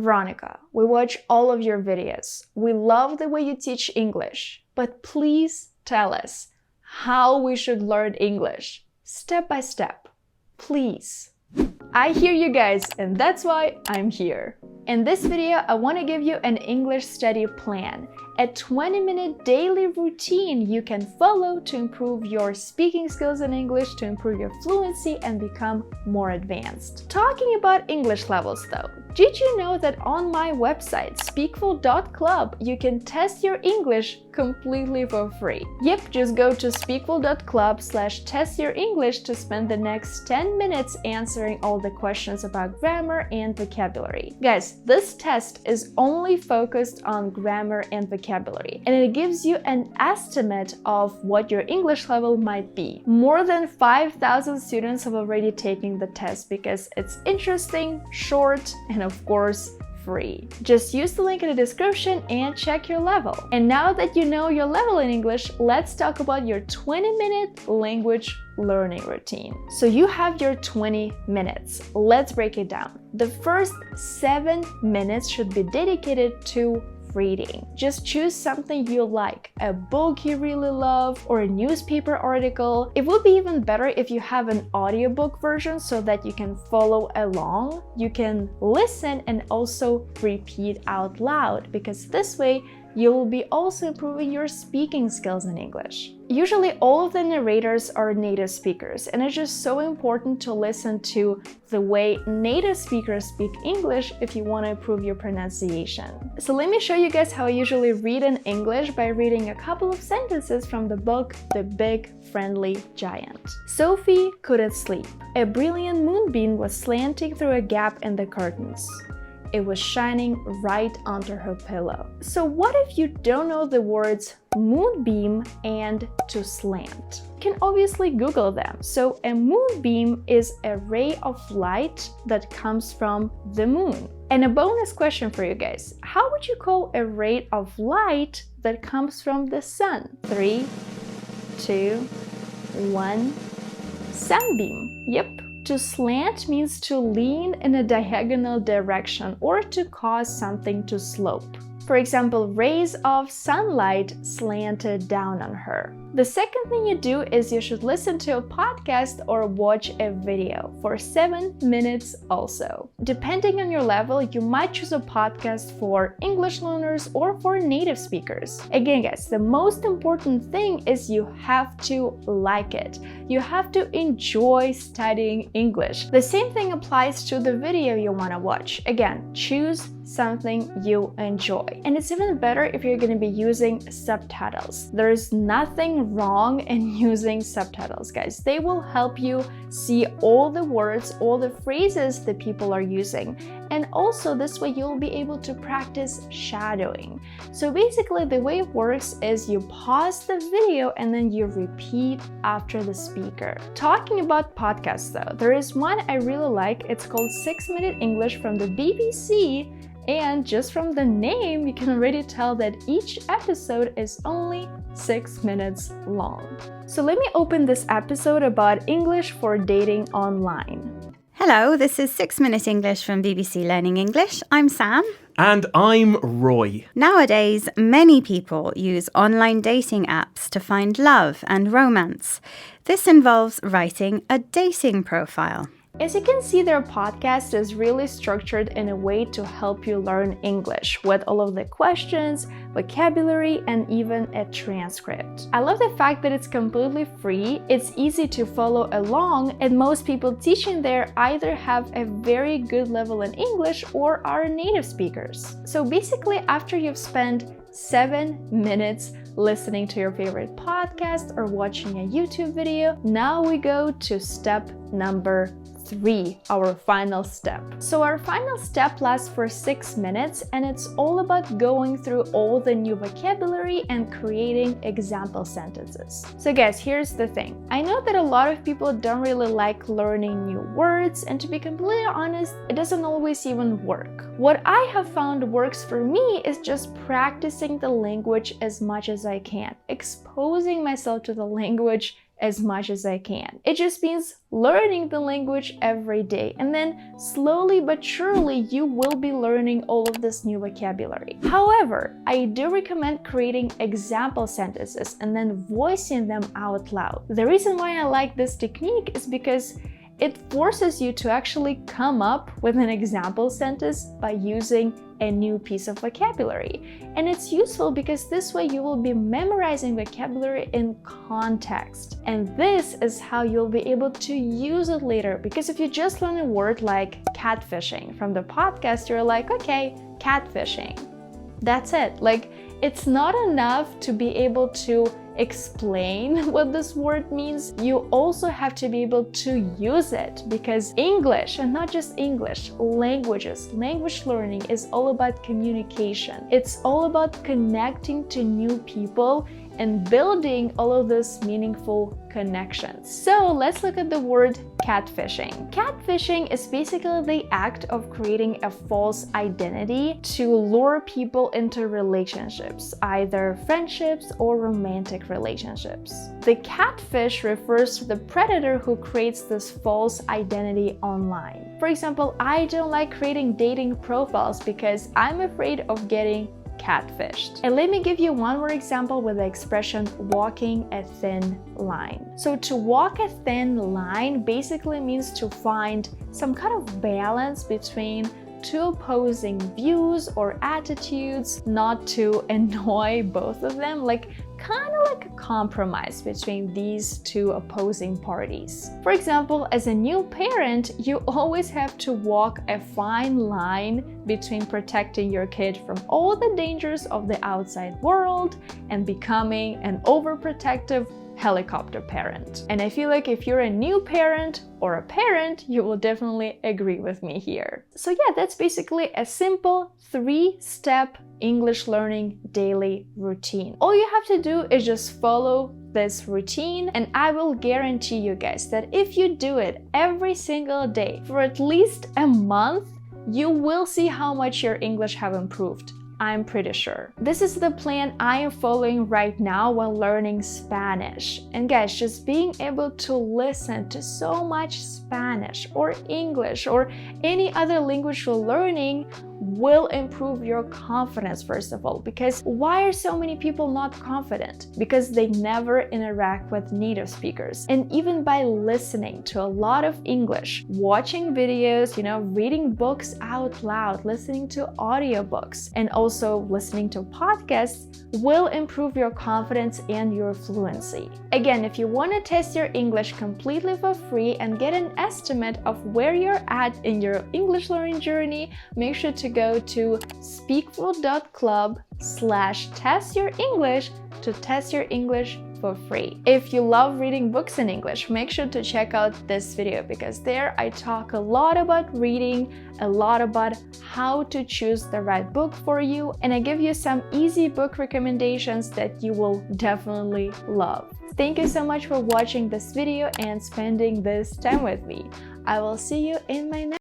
Veronika, we watch all of your videos. We love the way you teach English, but please tell us how we should learn English, step by step, please. I hear you guys, and that's why I'm here. In this video, I want to give you an English study plan, a 20-minute daily routine you can follow to improve your speaking skills in English, to improve your fluency and become more advanced. Talking about English levels though, did you know that on my website, speakful.club, you can test your English completely for free? Yep, just go to speakful.club/testyyourenglish to spend the next 10 minutes answering all the questions about grammar and vocabulary. Guys, this test is only focused on grammar and vocabulary, and it gives you an estimate of what your English level might be. More than 5,000 students have already taken the test because it's interesting, short, and of course, free. Just use the link in the description and check your level. And now that you know your level in English, let's talk about your 20-minute language learning routine. So you have your 20 minutes. Let's break it down. The first 7 minutes should be dedicated to reading. Just choose something you like, a book you really love, or a newspaper article. It would be even better if you have an audiobook version so that you can follow along. You can listen and also repeat out loud, because this way you will be also improving your speaking skills in English. Usually all of the narrators are native speakers, and it's just so important to listen to the way native speakers speak English if you want to improve your pronunciation. So let me show you guys how I usually read in English by reading a couple of sentences from the book The Big Friendly Giant. Sophie couldn't sleep. A brilliant moonbeam was slanting through a gap in the curtains. It was shining right under her pillow. So what if you don't know the words moonbeam and to slant? You can obviously Google them. So a moonbeam is a ray of light that comes from the moon. And a bonus question for you guys. How would you call a ray of light that comes from the sun? 3, 2, 1, sunbeam. Yep. To slant means to lean in a diagonal direction or to cause something to slope. For example, rays of sunlight slanted down on her. The second thing you do is you should listen to a podcast or watch a video for 7 minutes also. Depending on your level, you might choose a podcast for English learners or for native speakers. Again, guys, the most important thing is you have to like it. You have to enjoy studying English. The same thing applies to the video you want to watch. Again, choose something you enjoy. And it's even better if you're going to be using subtitles. There's nothing wrong in using subtitles, guys. They will help you see all the words, all the phrases that people are using. And also this way you'll be able to practice shadowing. So basically the way it works is you pause the video and then you repeat after the speaker. Talking about podcasts though, there is one I really like. It's called 6 Minute English from the BBC. And just from the name, you can already tell that each episode is only 6 minutes long. So let me open this episode about English for dating online. Hello, this is 6 Minute English from BBC Learning English. I'm Sam. And I'm Roy. Nowadays, many people use online dating apps to find love and romance. This involves writing a dating profile. As you can see, their podcast is really structured in a way to help you learn English with all of the questions, vocabulary, and even a transcript. I love the fact that it's completely free, it's easy to follow along, and most people teaching there either have a very good level in English or are native speakers. So basically, after you've spent 7 minutes listening to your favorite podcast or watching a YouTube video, now we go to step number 3, our final step. So our final step lasts for 6 minutes, and it's all about going through all the new vocabulary and creating example sentences. So guys, here's the thing. I know that a lot of people don't really like learning new words, and to be completely honest, it doesn't always even work. What I have found works for me is just practicing the language as much as I can, exposing myself to the language as much as I can. It just means learning the language every day, and then slowly but surely you will be learning all of this new vocabulary. However, I do recommend creating example sentences and then voicing them out loud. The reason why I like this technique is because it forces you to actually come up with an example sentence by using a new piece of vocabulary. And it's useful because this way you will be memorizing vocabulary in context. And this is how you'll be able to use it later. Because if you just learn a word like catfishing from the podcast, you're like, okay, catfishing. That's it. Like, it's not enough to be able to explain what this word means. You also have to be able to use it, because English, and not just English, language learning is all about communication. It's all about connecting to new people and building all of those meaningful connections. So let's look at the word catfishing. Catfishing is basically the act of creating a false identity to lure people into relationships, either friendships or romantic relationships. The catfish refers to the predator who creates this false identity online. For example, I don't like creating dating profiles because I'm afraid of getting catfished. And let me give you one more example with the expression walking a thin line. So to walk a thin line basically means to find some kind of balance between two opposing views or attitudes, not to annoy both of them, kind of like a compromise between these two opposing parties. For example, as a new parent, you always have to walk a fine line between protecting your kid from all the dangers of the outside world and becoming an overprotective helicopter parent. And I feel like if you're a new parent or a parent, you will definitely agree with me here. So yeah, that's basically a simple 3-step English learning daily routine. All you have to do is just follow this routine, and I will guarantee you guys that if you do it every single day for at least a month, you will see how much your English have improved. I'm pretty sure. This is the plan I am following right now while learning Spanish. And guys, just being able to listen to so much Spanish or English or any other language you're learning will improve your confidence, first of all. Because why are so many people not confident? Because they never interact with native speakers. And even by listening to a lot of English, watching videos, reading books out loud, listening to audiobooks, and also listening to podcasts will improve your confidence and your fluency. Again, if you want to test your English completely for free and get an estimate of where you're at in your English learning journey, make sure to go to speakful.club/testyourenglish to test your English for free. If you love reading books in English, make sure to check out this video, because there I talk a lot about reading, a lot about how to choose the right book for you, and I give you some easy book recommendations that you will definitely love. Thank you so much for watching this video and spending this time with me. I will see you in my next